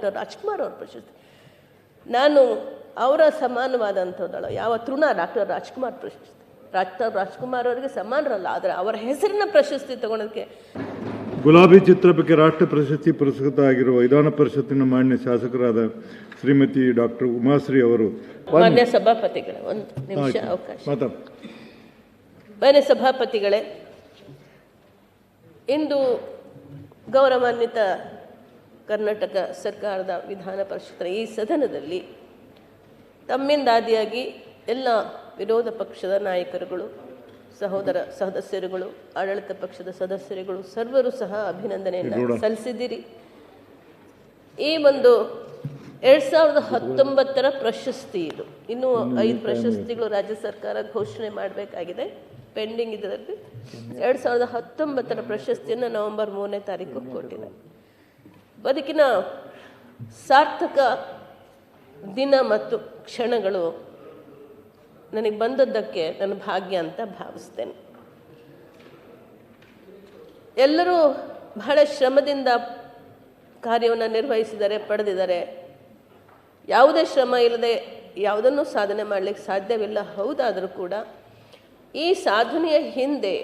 Doctor Rajkumar ಅವ್ರ ಪ್ರಶಸ್ತಿ. ನಾನು ಅವರ ಸಮಾನವಾದಂಥದ್ದಲ್ಲ, ಯಾವ ತೃಣ ಡಾಕ್ಟರ್ ರಾಜ್ಕುಮಾರ್ ಪ್ರಶಸ್ತಿ. ಡಾಕ್ಟರ್ ರಾಜ್ಕುಮಾರ್ ಅವರಿಗೆ ಸಮಾನರಲ್ಲ, ಆದರೆ ಅವರ ಹೆಸರಿನ ಪ್ರಶಸ್ತಿ ತಗೊಳೋದಕ್ಕೆ. ಗುಲಾಬಿ ಚಿತ್ರಕ್ಕೆ ರಾಷ್ಟ್ರ ಪ್ರಶಸ್ತಿ ಪುರಸ್ಕೃತ ಆಗಿರುವ ವಿಧಾನ ಪರಿಷತ್ತಿನ ಮಾನ್ಯ ಶಾಸಕರಾದ ಶ್ರೀಮತಿ ಡಾಕ್ಟರ್ ಉಮಾಶ್ರೀ ಅವರು. ಮಾನ್ಯ ಸಭಾಪತಿಗಳೇ, ಒಂದು ನಿಮಿಷ ಅವಕಾಶ. ಮಾನ್ಯ ಸಭಾಪತಿಗಳೇ, ಇಂದು ಗೌರವಾನ್ವಿತ ಕರ್ನಾಟಕ ಸರ್ಕಾರದ ವಿಧಾನ ಪರಿಷತ್ತಿನ ಈ ಸದನದಲ್ಲಿ ತಮ್ಮಿಂದಾದಿಯಾಗಿ ಎಲ್ಲ ವಿರೋಧ ಪಕ್ಷದ ನಾಯಕರುಗಳು, ಸದಸ್ಯರುಗಳು, ಆಡಳಿತ ಪಕ್ಷದ ಸದಸ್ಯರುಗಳು ಸರ್ವರು ಸಹ ಅಭಿನಂದನೆಯನ್ನು ಸಲ್ಲಿಸಿದ್ದೀರಿ. ಈ ಒಂದು 2019 ಪ್ರಶಸ್ತಿ ಇದು. ಇನ್ನೂ 5 ಪ್ರಶಸ್ತಿಗಳು ರಾಜ್ಯ ಸರ್ಕಾರ ಘೋಷಣೆ ಮಾಡಬೇಕಾಗಿದೆ, ಪೆಂಡಿಂಗ್ ಇದರಲ್ಲಿ. 2019 ಪ್ರಶಸ್ತಿಯನ್ನು ನವೆಂಬರ್ 3ನೇ ತಾರೀಕು ಕೊಟ್ಟಿದೆ. ಬದುಕಿನ ಸಾರ್ಥಕ ದಿನ ಮತ್ತು ಕ್ಷಣಗಳು ನನಗೆ ಬಂದದ್ದಕ್ಕೆ ನನ್ನ ಭಾಗ್ಯ ಅಂತ ಭಾವಿಸ್ತೇನೆ. ಎಲ್ಲರೂ ಬಹಳ ಶ್ರಮದಿಂದ ಕಾರ್ಯವನ್ನು ನಿರ್ವಹಿಸಿದ್ದಾರೆ, ಪಡೆದಿದ್ದಾರೆ. ಯಾವುದೇ ಶ್ರಮ ಇಲ್ಲದೆ ಯಾವುದನ್ನು ಸಾಧನೆ ಮಾಡಲಿಕ್ಕೆ ಸಾಧ್ಯವಿಲ್ಲ. ಹೌದಾದರೂ ಕೂಡ ಈ ಸಾಧನೆಯ ಹಿಂದೆ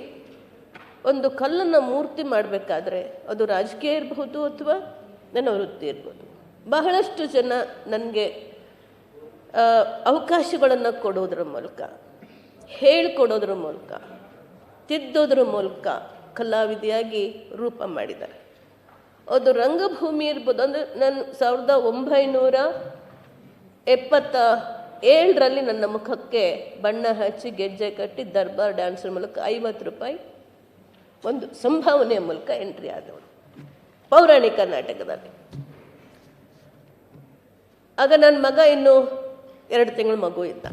ಒಂದು ಕಲ್ಲನ್ನು ಮೂರ್ತಿ ಮಾಡಬೇಕಾದ್ರೆ ಅದು ರಾಜಕೀಯ ಇರಬಹುದು ಅಥವಾ ನನ್ನ ವೃತ್ತಿ ಇರ್ಬೋದು. ಬಹಳಷ್ಟು ಜನ ನನಗೆ ಅವಕಾಶಗಳನ್ನು ಕೊಡೋದ್ರ ಮೂಲಕ, ಹೇಳಿಕೊಡೋದ್ರ ಮೂಲಕ, ತಿದ್ದೋದ್ರ ಮೂಲಕ ಕಲಾವಿದೆಯಾಗಿ ರೂಪ ಮಾಡಿದ್ದಾರೆ. ಅದು ರಂಗಭೂಮಿ ಇರ್ಬೋದು. ಅಂದರೆ ನಾನು 1977ರಲ್ಲಿ ನನ್ನ ಮುಖಕ್ಕೆ ಬಣ್ಣ ಹಚ್ಚಿ ಗೆಜ್ಜೆ ಕಟ್ಟಿ ದರ್ಬಾರ್ ಡ್ಯಾನ್ಸರ್ ಮೂಲಕ 50 ರೂಪಾಯಿ ಒಂದು ಸಂಭಾವನೆಯ ಮೂಲಕ ಎಂಟ್ರಿ ಆದವಳು ಪೌರಾಣಿಕ ನಾಟಕದಲ್ಲಿ. ಆಗ ನನ್ನ ಮಗ ಇನ್ನೂ 2 ತಿಂಗಳ ಮಗು ಇದ್ದ.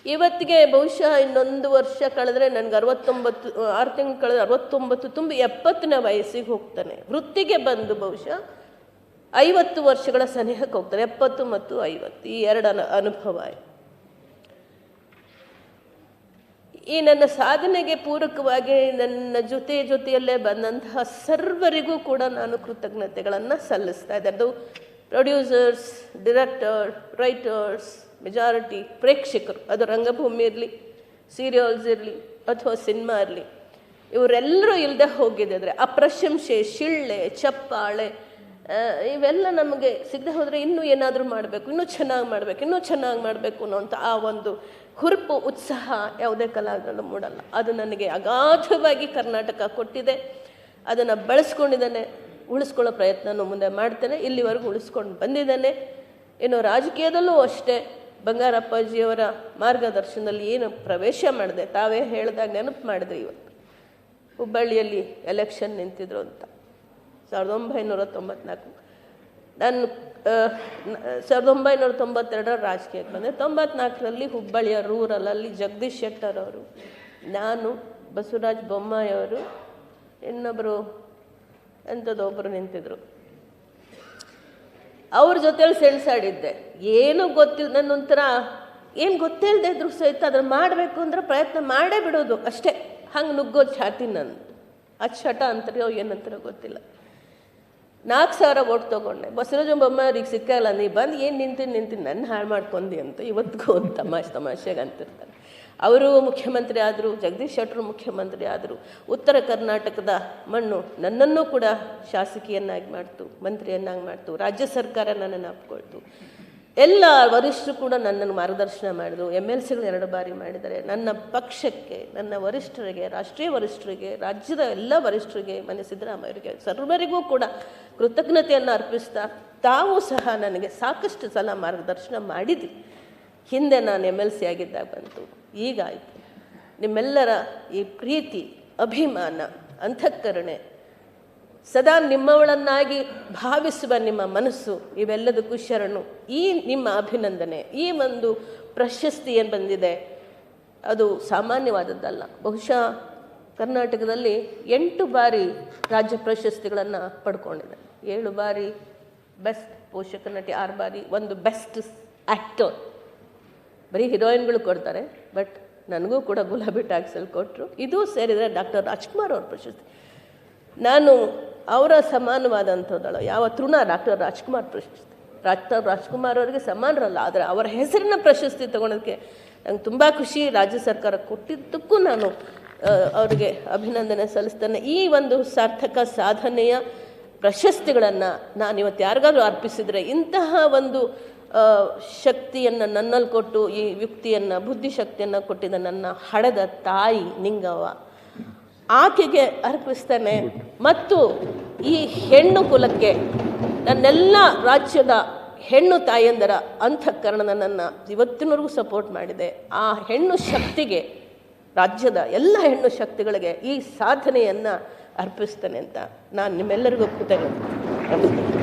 ಇವತ್ತಿಗೆ ಬಹುಶಃ ಇನ್ನೊಂದು ವರ್ಷ ಕಳೆದ್ರೆ ನನಗೆ 6 ತಿಂಗಳು ಕಳೆದ್ರೆ 69 ತುಂಬಿ 70ನೇ ವಯಸ್ಸಿಗೆ ಹೋಗ್ತಾನೆ. ವೃತ್ತಿಗೆ ಬಂದು ಬಹುಶಃ 50 ವರ್ಷಗಳ ಸನಿಹಕ್ಕೆ ಹೋಗ್ತಾನೆ. 70 ಮತ್ತು 50 ಈ 2 ಅನುಭವ. ಈ ನನ್ನ ಸಾಧನೆಗೆ ಪೂರಕವಾಗಿ ನನ್ನ ಜೊತೆಯಲ್ಲೇ ಬಂದಂತಹ ಸರ್ವರಿಗೂ ಕೂಡ ನಾನು ಕೃತಜ್ಞತೆಗಳನ್ನು ಸಲ್ಲಿಸ್ತಾ ಇದ್ದೆ. ಅದು ಪ್ರೊಡ್ಯೂಸರ್ಸ್, ಡೈರೆಕ್ಟರ್, ರೈಟರ್ಸ್, ಮೆಜಾರಿಟಿ ಪ್ರೇಕ್ಷಕರು, ಅದು ರಂಗಭೂಮಿ ಇರಲಿ, ಸೀರಿಯಲ್ಸ್ ಇರಲಿ ಅಥವಾ ಸಿನಿಮಾ ಇರಲಿ, ಇವರೆಲ್ಲರೂ ಇಲ್ಲದೆ ಹೋಗಿದ್ದರೆ ಆ ಪ್ರಶಂಸೆ, ಶಿಳ್ಳೆ, ಚಪ್ಪಾಳೆ ಇವೆಲ್ಲ ನಮಗೆ ಸಿಗದೆ ಹೋದರೆ ಇನ್ನೂ ಏನಾದರೂ ಮಾಡಬೇಕು, ಇನ್ನೂ ಚೆನ್ನಾಗಿ ಮಾಡಬೇಕು ಅನ್ನೋಂಥ ಆ ಒಂದು ಹುರುಪು, ಉತ್ಸಾಹ ಯಾವುದೇ ಕಲಾವಿದರಲ್ಲೂ ಮೂಡಲ್ಲ. ಅದು ನನಗೆ ಅಗಾಧವಾಗಿ ಕರ್ನಾಟಕ ಕೊಟ್ಟಿದೆ. ಅದನ್ನು ಬಳಸ್ಕೊಂಡಿದ್ದೇನೆ, ಉಳಿಸ್ಕೊಳ್ಳೋ ಪ್ರಯತ್ನನೂ ಮುಂದೆ ಮಾಡ್ತೇನೆ. ಇಲ್ಲಿವರೆಗೂ ಉಳಿಸ್ಕೊಂಡು ಬಂದಿದ್ದೇನೆ. ಇನ್ನು ರಾಜಕೀಯದಲ್ಲೂ ಅಷ್ಟೇ ಬಂಗಾರಪ್ಪಾಜಿಯವರ ಮಾರ್ಗದರ್ಶನದಲ್ಲಿ ಏನು ಪ್ರವೇಶ ಮಾಡಿದೆ, ತಾವೇ ಹೇಳಿದಾಗ ನೆನಪು ಮಾಡಿದೆ. ಇವತ್ತು ಹುಬ್ಬಳ್ಳಿಯಲ್ಲಿ ಎಲೆಕ್ಷನ್ ನಿಂತಿದ್ರು ಅಂತ 1994. ನಾನು 1992 ರಾಜಕೀಯಕ್ಕೆ ಬಂದೆ. 94ರಲ್ಲಿ ಹುಬ್ಬಳ್ಳಿಯ ರೂರಲಲ್ಲಿ ಜಗದೀಶ್ ಶೆಟ್ಟರ್ ಅವರು, ನಾನು, ಬಸವರಾಜ ಬೊಮ್ಮಾಯಿ ಅವರು, ಇನ್ನೊಬ್ಬರು ಎಂಥದ್ದೊಬ್ಬರು ನಿಂತಿದ್ರು. ಅವ್ರ ಜೊತೆಲಿ ಸೆಣಸಾಡಿದ್ದೆ. ಏನೂ ಗೊತ್ತಿಲ್ಲ, ನನ್ನೊಂಥರ ಏನು ಗೊತ್ತಿಲ್ಲದೆ ಇದ್ರು ಸಹಿತ ಅದನ್ನು ಮಾಡಬೇಕು ಅಂದ್ರೆ ಪ್ರಯತ್ನ ಮಾಡೇ ಬಿಡೋದು ಅಷ್ಟೇ. ಹಂಗೆ ನುಗ್ಗೋದು ಛಾತಿ ನಂದು. ಅದು ಚಟ ಅಂತಾರೋ ಏನಂತಾರೋ ಗೊತ್ತಿಲ್ಲ. 4,000 ಓಟ್ ತೊಗೊಂಡೆ. ಬಸವರಾಜ ಬೊಮ್ಮಾಯಿಗೆ ಸಿಕ್ಕಲ್ಲ, ನೀ ಬಂದು ಏನು ನಿಂತೀನಿ ನನ್ನ ಹಾಳು ಮಾಡ್ಕೊಂಡಿ ಅಂತ ಇವತ್ತಿಗೂ ಒಂದು ತಮಾಷೆಗೆ ಅಂತಿರ್ತಾರೆ. ಅವರು ಮುಖ್ಯಮಂತ್ರಿ ಆದರು, ಜಗದೀಶ್ ಶೆಟ್ಟರು ಮುಖ್ಯಮಂತ್ರಿ ಆದರು. ಉತ್ತರ ಕರ್ನಾಟಕದ ಮಣ್ಣು ನನ್ನನ್ನು ಕೂಡ ಶಾಸಕಿಯನ್ನಾಗಿ ಮಾಡ್ತು, ಮಂತ್ರಿಯನ್ನಾಗಿ ಮಾಡ್ತು. ರಾಜ್ಯ ಸರ್ಕಾರ ನನ್ನನ್ನು ಅಪ್ಕೊಳ್ತು. ಎಲ್ಲ ವರಿಷ್ಠರು ಕೂಡ ನನ್ನನ್ನು ಮಾರ್ಗದರ್ಶನ ಮಾಡಿದರು. MLCಗಳು 2 ಬಾರಿ ಮಾಡಿದ್ದಾರೆ. ನನ್ನ ಪಕ್ಷಕ್ಕೆ, ನನ್ನ ವರಿಷ್ಠರಿಗೆ, ರಾಷ್ಟ್ರೀಯ ವರಿಷ್ಠರಿಗೆ, ರಾಜ್ಯದ ಎಲ್ಲ ವರಿಷ್ಠರಿಗೆ, ಮನೆ ಸಿದ್ದರಾಮಯ್ಯರಿಗೆ ಸರ್ವರಿಗೂ ಕೂಡ ಕೃತಜ್ಞತೆಯನ್ನು ಅರ್ಪಿಸ್ತಾ, ತಾವು ಸಹ ನನಗೆ ಸಾಕಷ್ಟು ಸಲ ಮಾರ್ಗದರ್ಶನ ಮಾಡಿದ್ರಿ. ಹಿಂದೆ ನಾನು MLC ಆಗಿದ್ದಾಗ ಬಂತು, ಈಗ ಆಯಿತು. ನಿಮ್ಮೆಲ್ಲರ ಈ ಪ್ರೀತಿ, ಅಭಿಮಾನ, ಅಂತಃಕರಣೆ, ಸದಾ ನಿಮ್ಮವಳನ್ನಾಗಿ ಭಾವಿಸುವ ನಿಮ್ಮ ಮನಸ್ಸು, ಇವೆಲ್ಲದಕ್ಕೂ ಶರಣು. ಈ ನಿಮ್ಮ ಅಭಿನಂದನೆ, ಈ ಒಂದು ಪ್ರಶಸ್ತಿ ಏನು ಬಂದಿದೆ ಅದು ಸಾಮಾನ್ಯವಾದದ್ದಲ್ಲ. ಬಹುಶಃ ಕರ್ನಾಟಕದಲ್ಲಿ 8 ಬಾರಿ ರಾಜ್ಯ ಪ್ರಶಸ್ತಿಗಳನ್ನು ಪಡ್ಕೊಂಡಿದೆ. 7 ಬಾರಿ ಬೆಸ್ಟ್ ಪೋಷಕ ನಟಿ, 6 ಬಾರಿ ಒಂದು ಬೆಸ್ಟ್ ಆ್ಯಕ್ಟರ್. ಬರೀ ಹೀರೋಯಿನ್ಗಳು ಕೊಡ್ತಾರೆ, ಬಟ್ ನನಗೂ ಕೂಡ ಗುಲಾಬಿ ಟ್ಯಾಕ್ಸಲ್ಲಿ ಕೊಟ್ಟರು. ಇದು ಸೇರಿದರೆ ಡಾಕ್ಟರ್ ರಾಜ್ಕುಮಾರ್ ಅವ್ರ ಪ್ರಶಸ್ತಿ. ನಾನು ಅವರ ಸಮಾನವಾದಂಥದ್ದಳು ಯಾವ ತೃಣ ಡಾಕ್ಟರ್ ರಾಜ್ಕುಮಾರ್ ಪ್ರಶಸ್ತಿ. ಡಾಕ್ಟರ್ ರಾಜ್ಕುಮಾರ್ ಅವರಿಗೆ ಸಮಾನರಲ್ಲ, ಆದರೆ ಅವರ ಹೆಸರಿನ ಪ್ರಶಸ್ತಿ ತಗೊಳೋದಕ್ಕೆ ನಂಗೆ ತುಂಬ ಖುಷಿ. ರಾಜ್ಯ ಸರ್ಕಾರ ಕೊಟ್ಟಿದ್ದಕ್ಕೂ ನಾನು ಅವರಿಗೆ ಅಭಿನಂದನೆ ಸಲ್ಲಿಸ್ತೇನೆ. ಈ ಒಂದು ಸಾರ್ಥಕ ಸಾಧನೆಯ ಪ್ರಶಸ್ತಿಗಳನ್ನು ನಾನು ಇವತ್ತು ಯಾರಿಗಾದ್ರೂ ಅರ್ಪಿಸಿದರೆ ಇಂತಹ ಒಂದು ಶಕ್ತಿಯನ್ನು ನನ್ನಲ್ಲಿ ಕೊಟ್ಟು ಈ ಯುಕ್ತಿಯನ್ನು ಬುದ್ಧಿಶಕ್ತಿಯನ್ನು ಕೊಟ್ಟಿದ್ದ ನನ್ನ ಹಡೆದ ತಾಯಿ ನಿಂಗವ್ವ ಆಕೆಗೆ ಅರ್ಪಿಸ್ತೇನೆ. ಮತ್ತು ಈ ಹೆಣ್ಣು ಕುಲಕ್ಕೆ ನನ್ನೆಲ್ಲ ರಾಜ್ಯದ ಹೆಣ್ಣು ತಾಯಂದರ ಅಂತಃಕರಣ ನನ್ನನ್ನು ಇವತ್ತಿನವರೆಗೂ ಸಪೋರ್ಟ್ ಮಾಡಿದೆ. ಆ ಹೆಣ್ಣು ಶಕ್ತಿಗೆ, ರಾಜ್ಯದ ಎಲ್ಲ ಹೆಣ್ಣು ಶಕ್ತಿಗಳಿಗೆ ಈ ಸಾಧನೆಯನ್ನು ಅರ್ಪಿಸ್ತೇನೆ ಅಂತ ನಾನು ನಿಮ್ಮೆಲ್ಲರಿಗೂ ಕೃತಜ್ಞತೆ.